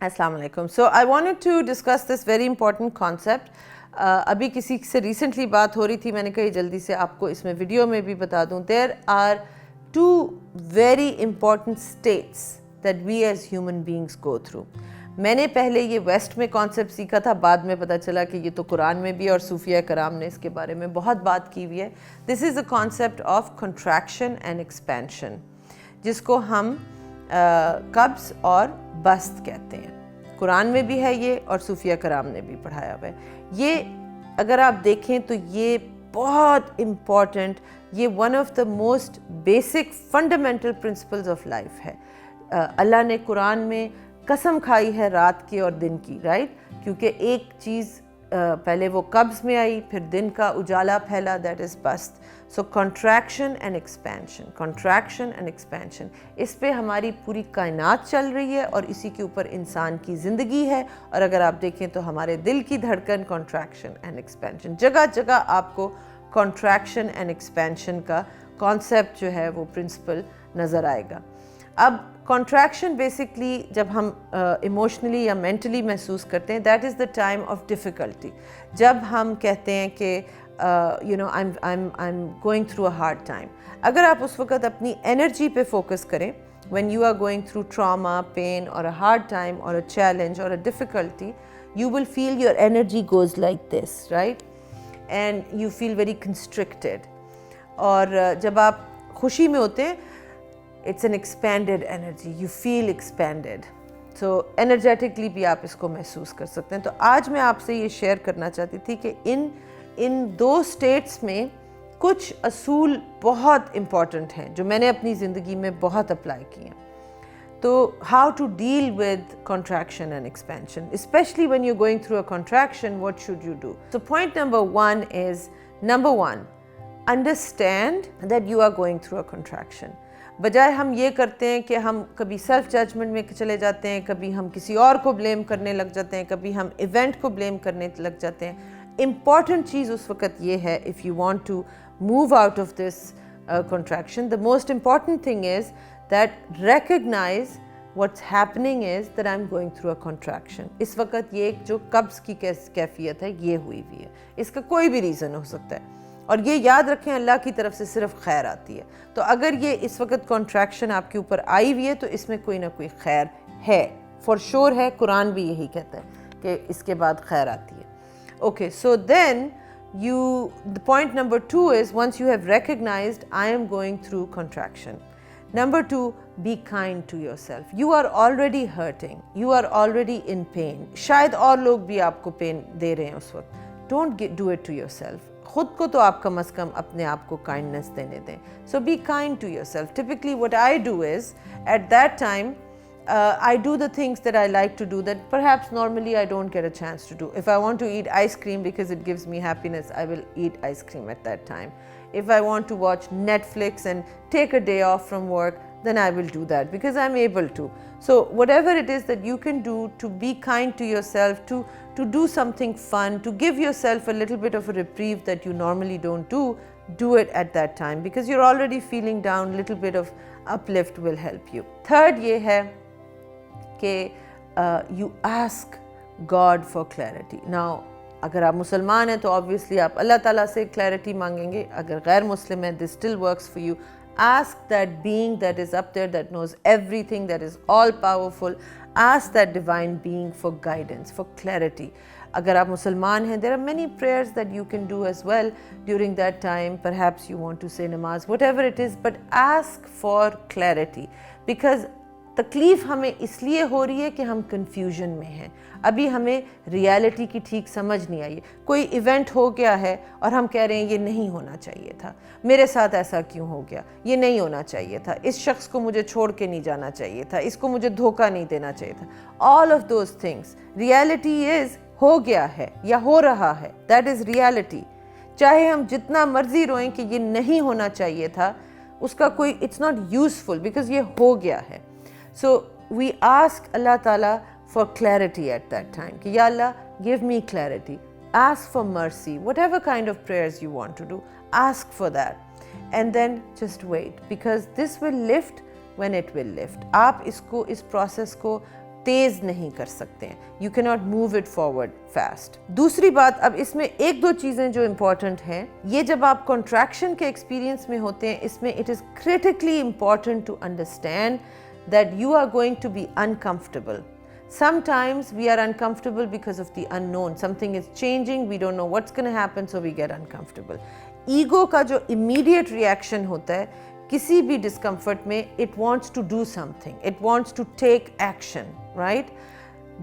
Assalamu alaikum. So I wanted to discuss this very important concept. अभी किसी से recently बात हो रही थी, मैंने कही जल्दी से आपको इसमें वीडियो में भी बता दूं. There are two very important states that we as human beings go through. मैंने पहले ये वेस्ट में कॉन्सेप्ट सीखा था, बाद में पता चला कि ये तो कुरान में भी और सूफिया कराम ने इसके बारे में बहुत बात की हुई है. This is the concept of contraction and expansion, जिसको हम कब्ज़ और बस्त कहते हैं. कुरान में भी है ये और सूफिया कराम ने भी पढ़ाया हुआ है. ये अगर आप देखें तो ये बहुत इम्पॉर्टेंट, ये one of the most basic fundamental principles of life है. अल्लाह ने कुरान में कसम खाई है रात की और दिन की, राइट? क्योंकि एक चीज़ पहले वो कब्ज़ में आई, फिर दिन का उजाला फैला, that is vast. So contraction and expansion, contraction and expansion, इस पे हमारी पूरी कायनात चल रही है और इसी के ऊपर इंसान की ज़िंदगी है. और अगर आप देखें तो हमारे दिल की धड़कन कॉन्ट्रैक्शन एंड एक्सपेंशन, जगह जगह आपको कॉन्ट्रैक्शन एंड एक्सपेंशन का कॉन्सेप्ट जो है वो प्रिंसिपल नज़र आएगा. अब कॉन्ट्रैक्शन बेसिकली जब हम इमोशनली या मेंटली महसूस करते हैं, that is the time of difficulty. जब हम कहते हैं कि you know I am going through a hard time, अगर आप उस वक़्त अपनी एनर्जी पे फोकस करें, when you are going through trauma, pain और अ हार्ड टाइम और अ चैलेंज और a difficulty, you will feel your energy goes like this, right? And you feel very constricted. और जब आप खुशी में होते हैं, it's an expanded energy, you feel expanded. So energetically भी आप इसको महसूस कर सकते हैं. तो आज मैं आपसे ये शेयर करना चाहती थी कि इन दो स्टेट्स में कुछ असूल बहुत इम्पॉर्टेंट हैं जो मैंने अपनी ज़िंदगी में बहुत अप्लाई किए हैं. तो how to deal with contraction and expansion, especially when you're going through a contraction, what should you do? So point number one is, number one, understand that you are going through a contraction. बजाय हम ये करते हैं कि हम कभी self judgement में चले जाते हैं, कभी हम किसी और को ब्लेम करने लग जाते हैं, कभी हम इवेंट को ब्लेम करने लग जाते हैं. इम्पॉर्टेंट चीज़ उस वक़्त ये है, if you want to move out of this contraction, the most important thing is that recognize what's happening is that I'm going through a contraction. इस वक़्त ये जो कब्ज़ की कैफियत है ये हुई हुई है. इसका कोई भी रीज़न हो सकता है और ये याद रखें अल्लाह की तरफ से सिर्फ खैर आती है. तो अगर ये इस वक्त कॉन्ट्रैक्शन आपके ऊपर आई हुई है तो इसमें कोई ना कोई खैर है, फॉर श्योर है. कुरान भी यही कहता है कि इसके बाद खैर आती है. Okay, so then the point number 2 is, once you have recognised I am going through contraction, number 2, be kind to yourself. You are already hurting, you are already in pain. शायद और लोग भी आपको पेन दे रहे हैं उस वक्त. Don't do it to yourself. खुद को तो आप कम अज़ कम अपने आप को काइंडनेस देने दें. So be kind to yourself. Typically what I do is, at that time I do the things that I like to do that perhaps normally I don't get a chance to do. If I want to eat ice cream because it gives me happiness, I will eat ice cream at that time. If I want to watch Netflix and take a day off from work, then I will do that because I'm able to. So whatever it is that you can do to be kind to yourself, to do something fun, to give yourself a little bit of a reprieve that you normally don't do it at that time because you're already feeling down. Little bit of uplift will help you. Third ये है कि you ask God for clarity. Now अगर आप मुसलमान हैं तो obviously आप अल्लाह ताला से clarity मांगेंगे. अगर गैर मुस्लिम हैं, this still works for you. Ask that being that is up there, that knows everything, that is all powerful. Ask that divine being for guidance, for clarity. Agar aap Musliman hain, there are many prayers that you can do as well during that time. Perhaps you want to say namaz, whatever it is, but ask for clarity because तकलीफ़ हमें इसलिए हो रही है कि हम confusion में हैं. अभी हमें रियलिटी की ठीक समझ नहीं आई. कोई इवेंट हो गया है और हम कह रहे हैं ये नहीं होना चाहिए था, मेरे साथ ऐसा क्यों हो गया, ये नहीं होना चाहिए था, इस शख्स को मुझे छोड़ के नहीं जाना चाहिए था, इसको मुझे धोखा नहीं देना चाहिए था. All of those things, reality is हो गया है या हो रहा है, दैट इज़ रियलिटी. चाहे हम जितना मर्जी रोएं कि ये नहीं होना चाहिए था, उसका कोई, इट्स नॉट यूज़फुल बिकॉज ये हो गया है. So we ask Allah Ta'ala for clarity at that time. Ki Ya Allah, give me clarity. Ask for mercy. Whatever kind of prayers you want to do, ask for that. And then just wait because this will lift when it will lift. आप इसको, इस process को तेज़ नहीं कर सकते हैं, you can not move it forward fast. दूसरी बात, अब इसमें एक दो चीज़ें जो इम्पॉर्टेंट हैं, ये जब आप कॉन्ट्रैक्शन के एक्सपीरियंस में होते हैं, इसमें it is critically important to understand that you are going to be uncomfortable. Sometimes we are uncomfortable because of the unknown. Something is changing, we don't know what's going to happen, so we get uncomfortable. Ego का जो immediate reaction होता है किसी भी discomfort में, it wants to do something, it wants to take action, right?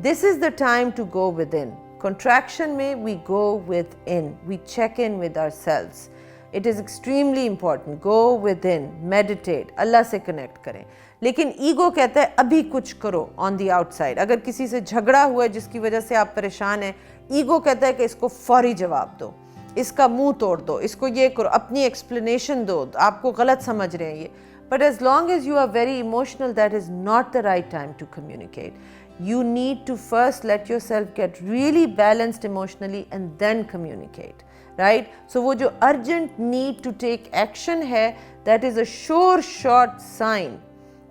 This is the time to go within. Contraction में we go within, we check in with ourselves. It is extremely important. Go within, meditate, अल्लाह से connect करें। लेकिन ego कहता है अभी कुछ करो on the outside. अगर किसी से झगड़ा हुआ है जिसकी वजह से आप परेशान हैं, ईगो कहता है कि इसको फौरी जवाब दो, इसका मुंह तोड़ दो, इसको ये करो, अपनी एक्सप्लेनेशन दो, आपको गलत समझ रहे हैं ये। But as long as you are very emotional, that is not the right time to communicate. You need to first let yourself get really balanced emotionally and then communicate, right? So वो जो urgent need to take action है, that is a sure short sign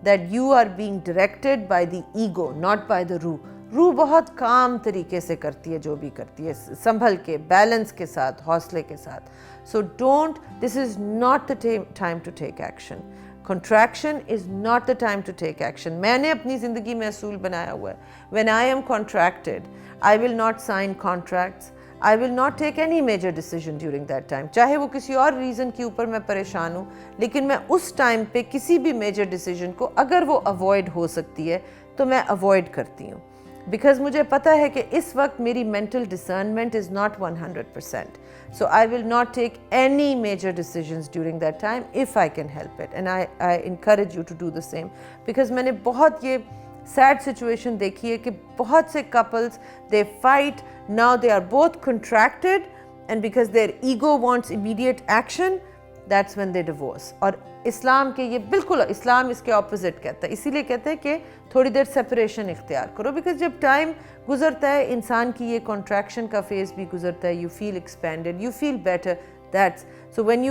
that you are being directed by the ego, not by the रूह. रूह बहुत काम तरीके से करती है जो भी करती है, संभल के, बैलेंस के साथ, हौसले के साथ. So don't, this is not the time to take action. Contraction is not the time to take action. मैंने अपनी ज़िंदगी में असूल बनाया हुआ है. When I am contracted, I will not sign contracts. I will not take any major decision during that time. चाहे वो किसी और रीज़न के ऊपर मैं परेशान हूँ, लेकिन मैं उस टाइम पे किसी भी मेजर डिसीजन को अगर वो अवॉइड हो सकती है तो मैं अवॉइड करती हूँ. बिकॉज मुझे पता है कि इस वक्त मेरी mental discernment is not 100%. So I will not take any major decisions during that time if I can help it. And I encourage you to do the same. Because मैंने बहुत ये sad situation देखी है कि बहुत से couples, they fight, now they are both contracted, and because their ego wants immediate action, that's when they divorce. और इस्लाम के ये बिल्कुल, इस्लाम इसके ऑपोजिट कहता है. इसीलिए कहते हैं कि थोड़ी देर सेपरेशन इख्तियार करो. बिकॉज जब टाइम गुजरता है, इंसान की ये कॉन्ट्रैक्शन का फेज भी गुजरता है, you feel expanded, you feel better. That's so when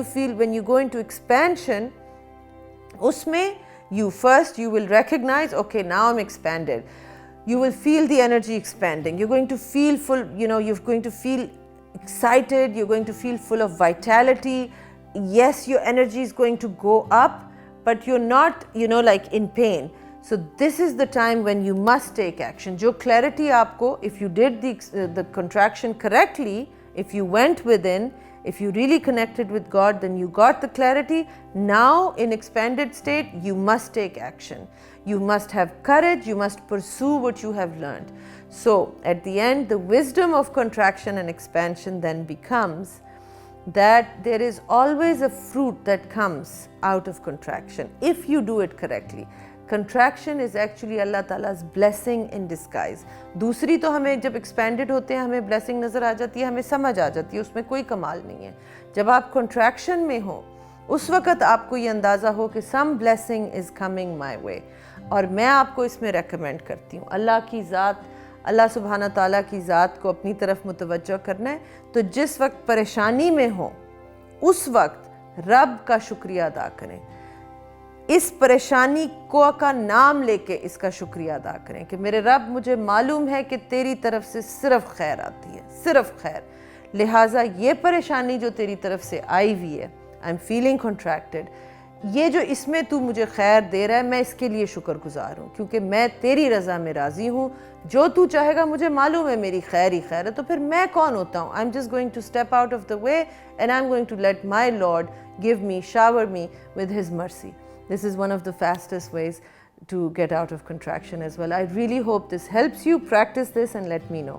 you go into expansion, उसमें you first you will recognize, okay, now I'm expanded. You will feel the energy expanding. You're going to feel full, you're going to feel excited, you're going to feel full of vitality. Yes, your energy is going to go up, but you're not, like in pain. So this is the time when you must take action. Jo clarity aapko, if you did the contraction correctly, if you went within, if you really connected with God, then you got the clarity. Now in expanded state, you must take action. You must have courage, you must pursue what you have learned. So at the end, the wisdom of contraction and expansion then becomes that there is always a fruit that comes out of contraction if you do it correctly. Contraction is actually Allah Ta'ala's blessing in disguise. दूसरी तो हमें जब expanded होते हैं हमें blessing नज़र आ जाती है, हमें समझ आ जाती है, उसमें कोई कमाल नहीं है. जब आप contraction में हो, उस वक़्त आपको ये अंदाज़ा हो कि some blessing is coming my way. और मैं आपको इसमें recommend करती हूँ, अल्लाह की ज़ात, अल्लाह सुब्हाना ताला की ज़ात को अपनी तरफ मुतवज्जो करना है. तो जिस वक्त परेशानी में हो, उस वक्त रब का शुक्रिया अदा करें. इस परेशानी को का नाम लेके इसका शुक्रिया अदा करें कि मेरे रब, मुझे मालूम है कि तेरी तरफ से सिर्फ खैर आती है, सिर्फ खैर. लिहाजा ये परेशानी जो तेरी तरफ से आई हुई है, आई एम फीलिंग कॉन्ट्रैक्टेड, ये जो इसमें तू मुझे खैर दे रहा है, मैं इसके लिए शुक्रगुजार हूँ, क्योंकि मैं तेरी रज़ा में राज़ी हूँ. जो तू चाहेगा, मुझे मालूम है मेरी खैर ही खैर है, तो फिर मैं कौन होता हूँ? I am just going to step out of the way and I am going to let my Lord give me, shower me with his mercy. This is one of the fastest ways to get out of contraction as well. I really hope this helps you. Practice this and let me know.